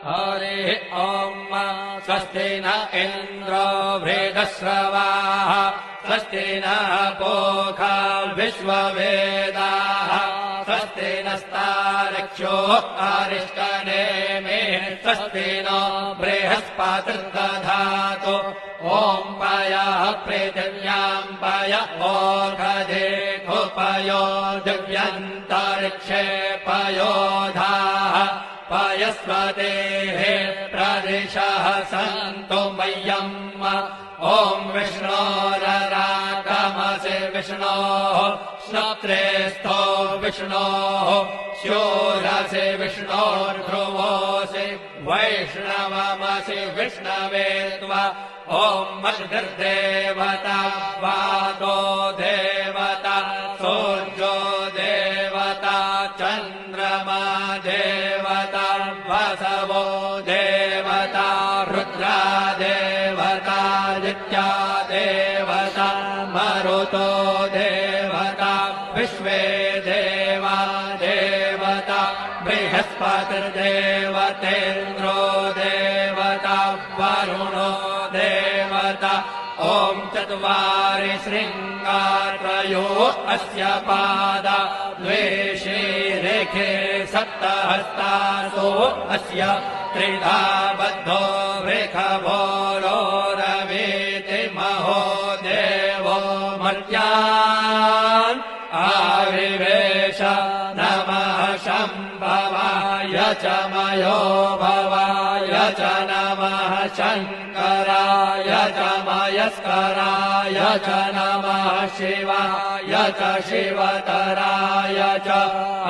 हरिः ॐ स्वस्ति न इन्द्रो वृद्धश्रवाः स्वस्ति नः पूषा विश्ववेदाः स्वस्ति नस्तार्क्ष्यो अरिष्टनेमिः स्वस्ति नो बृहस्पतिर्दधातु ॐ पयः पृथिव्यां पय ओषधेषु पयो दिव्यन्तरिक्षे पयोधाः पयस्वतेः प्रदिशः सन्तु मह्यम् ॐ विष्णोररागमसि विष्णोः श्रोत्रेस्थो विष्णोः शूरसि विष्णोर्ध्रुवोऽसि वैष्णवमसि विष्णवे त्वा ॐ मद्भिर्देवता वातो देवता सूर्यो देवता चन्द्रमा देवता वसवो देवता रुद्रा देवता नित्या देवता मरुतो देवता विश्वे देवा देवता बृहस्पतिर्देवतेन्द्रो देवता वरुणो देवता ॐ चत्वारि शृङ्गात्रयो अस्य पादा द्वे शीरेखे सप्तहस्तासो अस्य त्रिधा बद्धो वृषभोरो रवीति महो देवो मर्त्यान् आविवेश नमः शम्भवाय च मयो भवाय च नमः शङ्कराय च मयस्कराय च नमः शिवाय च शिवतराय च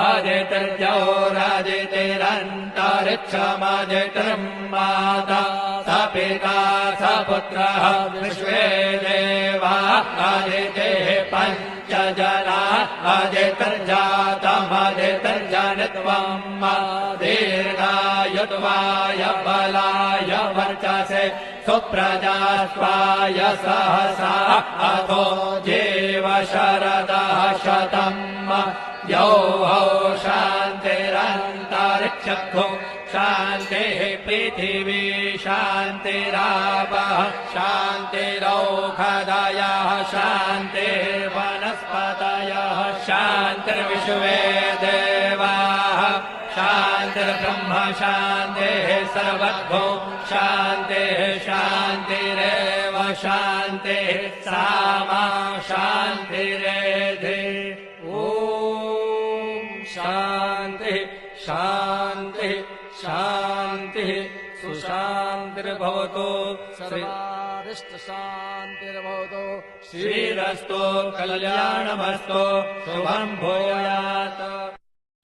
अदितिर्जौरदितिरन्तरिक्षमदितिर्माता स पिता स पुत्रः विश्वे देवा अदितिः पञ्च जना अदितिर्जातमदितिर्जनित्वम् दीर्घायुत्वाय बलाय वर्चसे सुप्रजास्वाय सहसा अथो जीव शरदः शतम् यौः शान्तिरन्तरिक्षो शान्तिः पृथिवी शान्तिरापः शान्तिरौषधयः शान्तिर्वनस्पतयः शान्तिर्विश्वे देवाः शान्तिर्ब्रह्म शान्तिः सर्वतो शान्तिः शान्तिरेव शान्तिः सामा शान्तिरेधि ॐ शान्तिः शान्तिः शान्तिः सुशान्तिर्भवतु सर्वारिष्टशान्तिर्भवतु श्रीरस्तु कल्याणमस्तु शुभम् भूयात्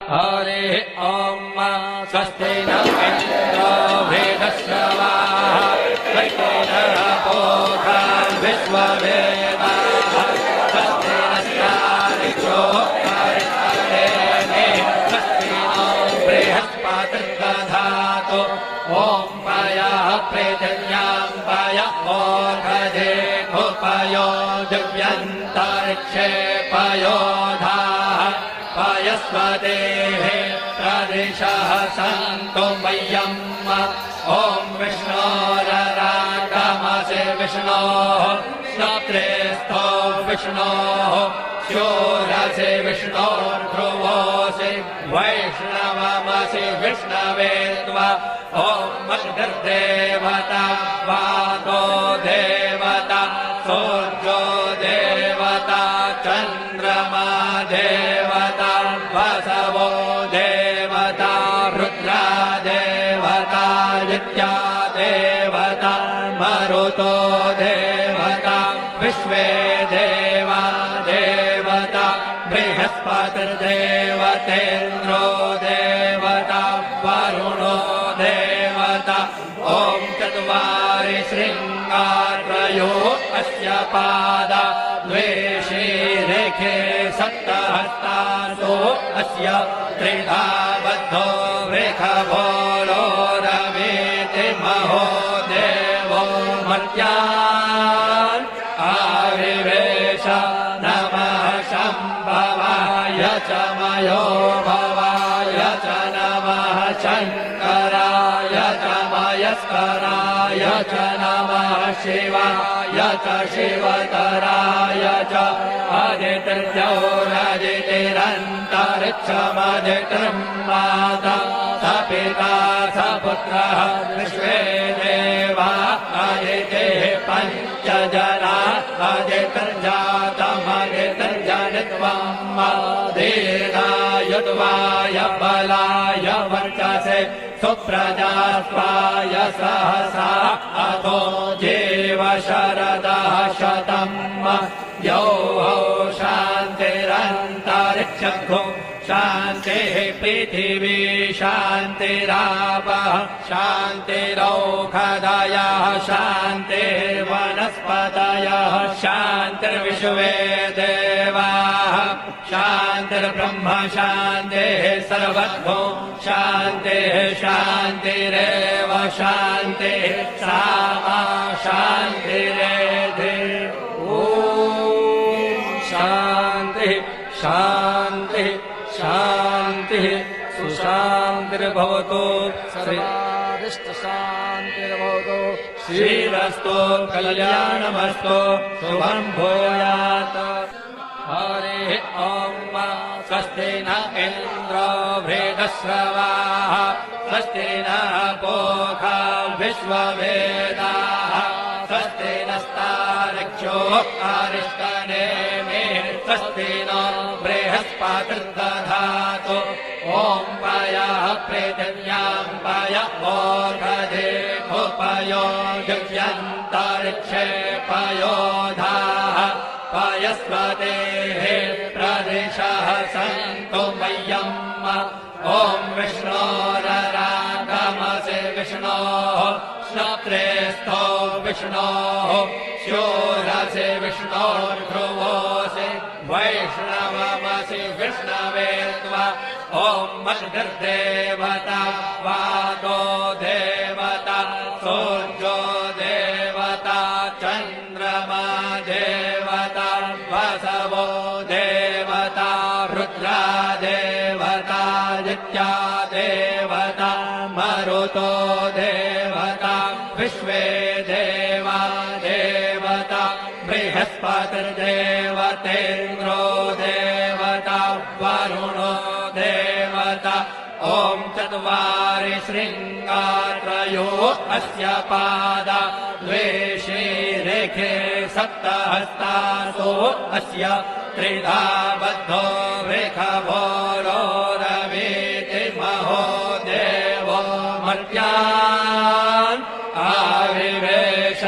हरिः ॐ स्वस्ति न इन्द्रो वृद्धश्रवाः स्वस्ति नः पूषा विश्ववेदाः स्वस्ति नस्तार्क्ष्यो अरिष्टनेमिः स्वस्ति नो बृहस्पतिर्दधातु ॐ पयः पृथिव्यां पय ओषधेषु पयो दिव्यन्तरिक्षे पयोधाः पयस्वतेः प्रदिशः सन्तु मह्यम् ॐ विष्णोररागमसि विष्णोः श्रोत्रेस्थो विष्णोः शूरसि विष्णोर्ध्रुवोऽसि वैष्णवमसि विष्णवे त्वा ॐ मद्भिर्देवता वातो देवता सूर्यो देवता चन्द्रमा देवता वसवो देवता रुद्रा देवता नित्या देवता मरुतो देवता विश्वे देवा देवता बृहस्पतिर्देवतेन्द्रो देवता वरुणो देवता ॐ चत्वारि शृङ्गात्रयो अस्य पादा द्वे शीरेखे सप्तहस्तासो अस्य त्रिधा बद्धो वृषभोरो रवीति महो देवो मर्त्यान् आविवेश नमः शम्भवाय च मयो भवाय च नमः शङ्कराय च मयस्कराय च नमः शिवाय च शिवतराय च अदितिर्जौरदितिरन्तरिक्षमदितिर् माता स पिता स पुत्रः विश्वे देवा अदितिः पञ्चजना अदितिर्जातमदितिर्जनित्वं दीर्घायुर्वाय बलाय वर्चसे सुप्रजास्वाय सहसा अथो जीव शरदः शतम् यौः शान्तिरन्तरिक्षो शान्तिः पृथिवी शान्तिरापः शान्तिरौषधयः शान्तिर्वनस्पतयः शान्तिर्विश्वे देवाः शान्तिर्ब्रह्म शान्तिः सर्वतो शान्तिः शान्तिरेव शान्तिः सामा शान्तिरेधि ॐ शान्तिः शान्तिः शान्तिः सुशान्तिर्भवतु शान्तिर्भवतु श्रीरस्तु कल्याणमस्तु शुभं भूयात् हरिः ॐ स्वस्ति न इन्द्रो वृद्धश्रवाः स्वस्ति न पूषा विश्ववेदाः स्वस्ति नस्तार्क्ष्यो अरिष्टनेमिः स्वस्ति नो बृहस्पतिर्दधातु ॐ पयः पृथिव्यां पय ओषधेऽपयो दिव्यन्तरिक्षे पयोधाः पयस्पतेः प्रदिशः सन्तु मह्यम् ॐ विष्णोररागमसि विष्णोः श्रोत्रेस्थो विष्णोः शूरसि विष्णोर्ध्रुवोऽसि वैष्णवमसि विष्णवे त्वा ॐ मद्गर्देवता वातो देवता सूर्यो देवता चन्द्रमा देवता वसवो देवता रुद्रा देवता नित्या देवता मरुतो देवता विश्वे देवा देवता बृहस्पतिर्देवतेन्द्रो देवता वरुणो देवता ॐ चत्वारि शृङ्गात्रयो अस्य पादा द्वे शीरेखे सप्तहस्तासो अस्य त्रिधा बद्धो वृषभो रवीति महो देवो मर्त्यान् आविवेश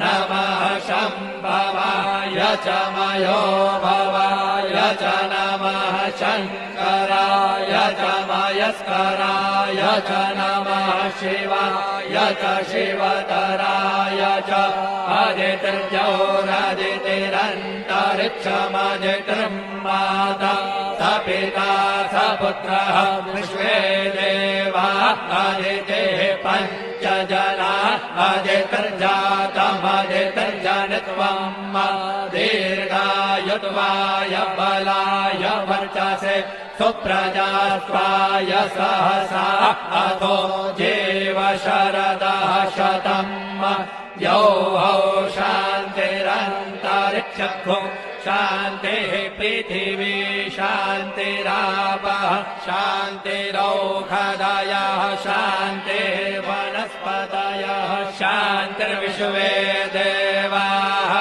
नमः शम्भवाय च मयो भवाय च नमः शङ्कराय च मयस्कराय च नमः शिवाय च शिवतराय च अदितिर्जौरदितिरन्तरिक्षमदितिर् माता स पिता स पुत्रः विश्वे देवा अदितिः पञ्चजना अदितिर्जातमदितिर्जनित्वं दीर्घायुर्वाय बलाय वर्चसे सुप्रजास्वाय सहसा अथो जीव शरदः शतम् यौः शान्तिरन्तरिक्षो शान्तिः पृथिवी शान्तिरापः शान्तिरौषधयः शान्तिर्वनस्पतयः शान्तिर्विश्वे देवाः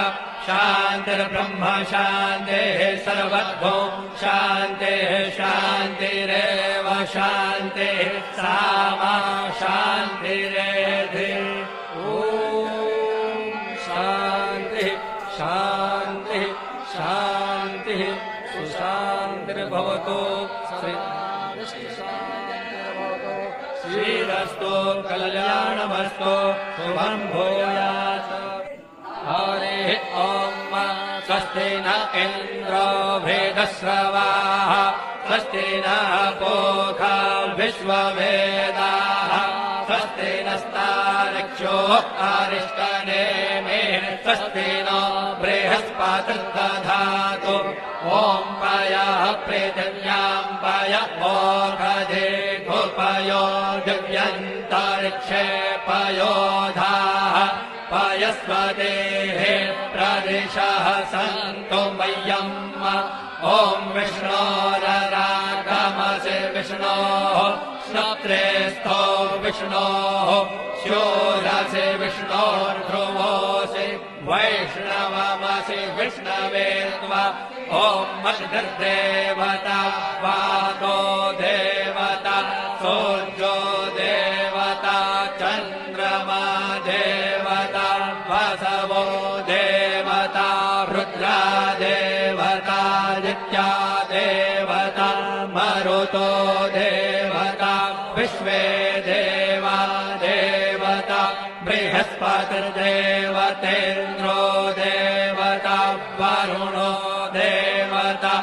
शान्तिर्ब्रह्म शान्तिः सर्वतो शान्तिः शान्तिरेव शान्तिः सामा शान्तिरेधि ॐ शान्तिः शान्तिः शान्तिः सुशान्तिर्भवतु श्रीरस्तु कल्याणमस्तु शुभं भूयात् हरिः ॐ स्वस्ति न इन्द्रो वृद्धश्रवाः स्वस्ति न पूषा विश्ववेदाः स्वस्ति नस्तार्क्ष्यो अरिष्टनेमिः स्वस्ति नो बृहस्पतिर्दधातु ॐ पयः पृथिव्यां पय ओषधेऽपयो पयो दिव्यन्तरिक्षे पयोधाः पयस्वतेः प्रदिशः सन्तु मह्यम् ॐ विष्णोररागमसि विष्णोः श्रोत्रेस्थो विष्णोः शूरसि विष्णोर्ध्रुवोऽसि वैष्णवमसि विष्णवे त्वा ॐ अग्निर्देवता वातो देवता सूर्यो देवता चन्द्रमा देवता वसवो देवता रुद्रा देवता नित्या देवता मरुतो देवता विश्वे देवा देवता बृहस्पतिर्देवतेन्द्रो देवता वरुणो देवता